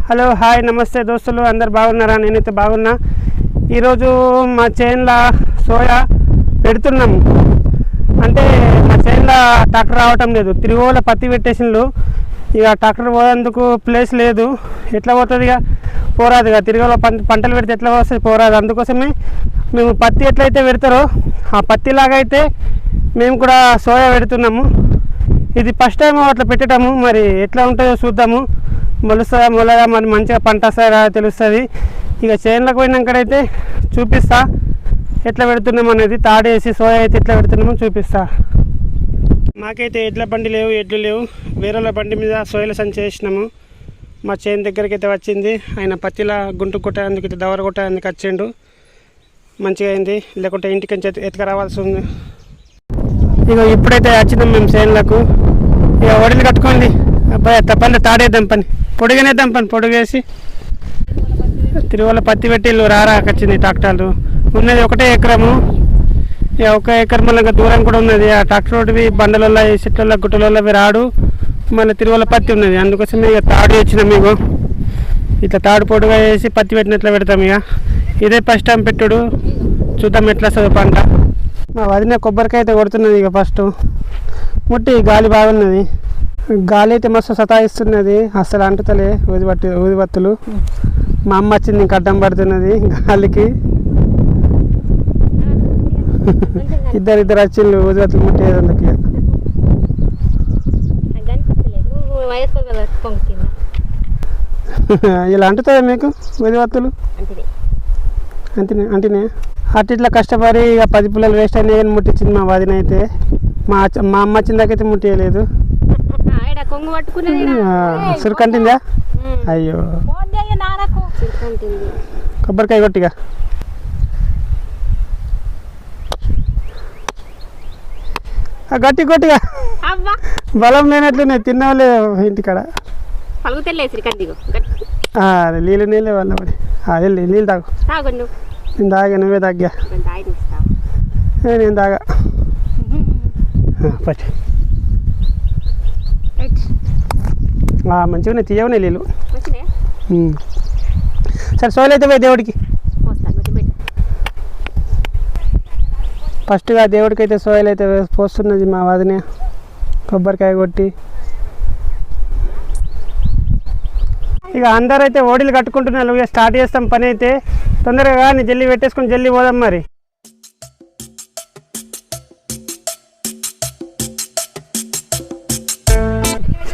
Hello hi నమస్తే దోస్తులు, అందరు బాగున్నారా? నేనైతే బాగున్నా. ఈరోజు మా చేనులో సోయా పెడుతున్నాము. అంటే మా చేనులో ట్రాక్టర్ రావటం లేదు, తిరుగోల పత్తి పెట్టేసిండ్రు. ఇక ట్రాక్టర్ పోయేందుకు ప్లేస్ లేదు. ఎట్లా పోతుంది? ఇక పోరాదు. ఇక తిరుగోల పంటలు పెడితే ఎట్లా వస్తుంది? పోరాదు. అందుకోసమే మేము పత్తి ఎట్లయితే పెడతారో ఆ పత్తిలాగా అయితే మేము కూడా సోయా పెడుతున్నాము. ఇది ఫస్ట్ టైం అట్లా పెట్టడము. మరి ఎట్లా ఉంటుందో చూద్దాము. మొలుస్తుందా మొలగా మరి మంచిగా పంట వస్తుందా తెలుస్తుంది. ఇక చేనులకు పోయినాకైతే చూపిస్తా ఎట్లా పెడుతున్నాము అనేది. తాడేసి సోయా అయితే ఎట్లా పెడుతున్నామో చూపిస్తా. మాకైతే ఎడ్ల బండి లేవు, ఎడ్లు లేవు. వేరేల బండి మీద సోయల సంచి వేసినాము. మా చేను దగ్గరికి అయితే వచ్చింది. ఆయన పత్తిలా గుంటు కొట్టేందుకు అయితే దవర కొట్టేందుకు వచ్చిండు. మంచిగా అయింది, లేకుంటే ఇంటికి ఎత్తుక రావాల్సి ఉంది. ఇక ఇప్పుడైతే వచ్చినాం మేము చేనులకు. ఇక ఒడిలు కట్టుకోండి అబ్బాయి, తప్పని తాడేద్దాం పని, పొడిగనేద్దాం పని. పొడిగేసి తిరువల పత్తి పెట్టి రారాకొచ్చింది ట్రాక్టర్లు. ఉన్నది 1 ఎకరము. ఇక 1 ఎకరం మళ్ళీ దూరం కూడా ఉన్నది. ఆ ట్రాక్టర్ ఒకటివి బండలలో చెట్ల గుట్టలలో రాడు, మళ్ళీ తిరువల పత్తి ఉన్నది. అందుకోసం ఇక తాడు వచ్చినాం. మీకు ఇట్లా తాడు పొడిగా వేసి పత్తి పెట్టినట్లు పెడతాం. ఇక ఇదే ఫస్ట్ టైం పెట్టుడు, చూద్దాం ఎట్లా వస్తుంది పంట. మా వదిన కొబ్బరికాయ అయితే కొడుతున్నది. ఇక ఫస్ట్ ముట్టి గాలి బాగున్నది. గాలి అయితే మస్తు సతాయిస్తున్నది, అసలు అంటుతలే ఊదిబత్తులు. మా అమ్మ వచ్చింది, ఇంకా అడ్డం పడుతున్నది గాలికి. ఇద్దరు వచ్చిండ్రు ఊదిబత్తులు ముట్టేదందుకు. ఇలా అంటుతాయా మీకు ఊదిబత్తులు? అంటేనే అటు ఇట్లా కష్టపడి ఇక 10 పుల్లలు వేస్ట్ అయినాయి కానీ ముట్టించింది మా వదిన అయితే. మా అమ్మ వచ్చిన దాకైతే ముట్టియలేదు. సురుకంటిందా? అయ్యో, కొబ్బరికాయ కొట్టిగా. గట్టి కొట్టిగా, బలం లేనట్లున్నాయి. తిన్నావులే ఇంటికాడ. నీళ్ళే వాళ్ళ పడి. వెళ్ళి నీళ్ళు తాగు. నేను తాగా, నువ్వే తగ్గా. నేను తాగా. పట్టి మంచిగా తీయవునే నీళ్ళు. సరే సోయలు అయితే పోయి దేవుడికి. ఫస్ట్గా దేవుడికి అయితే సోయలు అయితే పోస్తున్నది మా వదిన, కొబ్బరికాయ కొట్టి. ఇక అందరైతే ఓడిలు కట్టుకుంటున్నారు. ఇక స్టార్ట్ చేస్తాం పని అయితే. తొందరగా నీ జల్లి పెట్టేసుకొని జల్లి పోదాం. మరి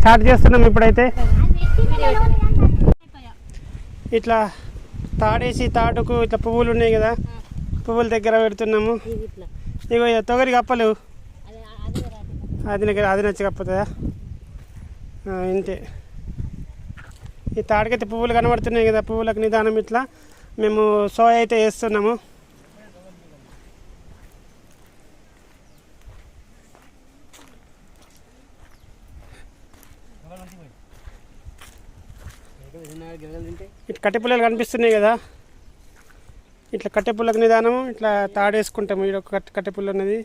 స్టార్ట్ చేస్తున్నాం ఇప్పుడైతే. ఇట్లా తాడేసి తాడుకు ఇట్లా పువ్వులు ఉన్నాయి కదా, పువ్వుల దగ్గర పెడుతున్నాము. ఇగో తొగరి కప్పలు అది నచ్చి కప్పుతుందా? ఇంతే. ఈ తాడికైతే పువ్వులు కనబడుతున్నాయి కదా, పువ్వులకు నిదానం ఇట్లా మేము సోయా అయితే వేస్తున్నాము. ఇట్లా కట్టె పుల్లలు కనిపిస్తున్నాయి కదా, ఇట్లా కట్టె పుల్లకు నిదానము ఇట్లా తాడేసుకుంటాము. ఈడొక కట్టె పుల్ల ఉన్నది,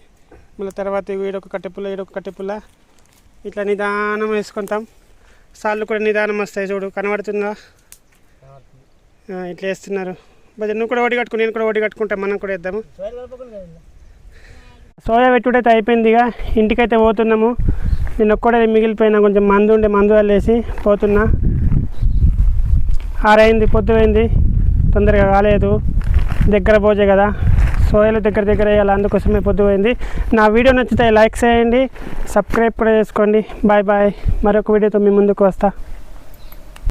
మళ్ళీ తర్వాత ఈడొక కట్టె పుల్ల, ఈడొక కట్టె పుల్ల, ఇట్లా నిదానం వేసుకుంటాం. సార్లు కూడా నిదానం వస్తాయి. చూడు కనబడుతుందా? ఇట్లా వేస్తున్నారు. బట్ నువ్వు కూడా ఓడి కట్టుకుని, నేను కూడా ఓడి కట్టుకుంటాం. మనం కూడా వేద్దాము. సోయా పెట్టుడైతే అయిపోయింది. ఇక ఇంటికైతే పోతున్నాము. నేను ఒక్కడే మిగిలిపోయినా, కొంచెం మందు ఉండే మందు వల్లేసి పోతున్నా. 6 అయింది, పొద్దు అయింది, తొందరగా కాలేదు. దగ్గర పోజే కదా, సోయలు దగ్గర వేయాలి. అందుకోసమే పొద్దు పోయింది. నా వీడియో నచ్చితే లైక్ చేయండి, సబ్స్క్రైబ్ కూడా చేసుకోండి. Bye bye. మరొక వీడియోతో మీ ముందుకు వస్తా.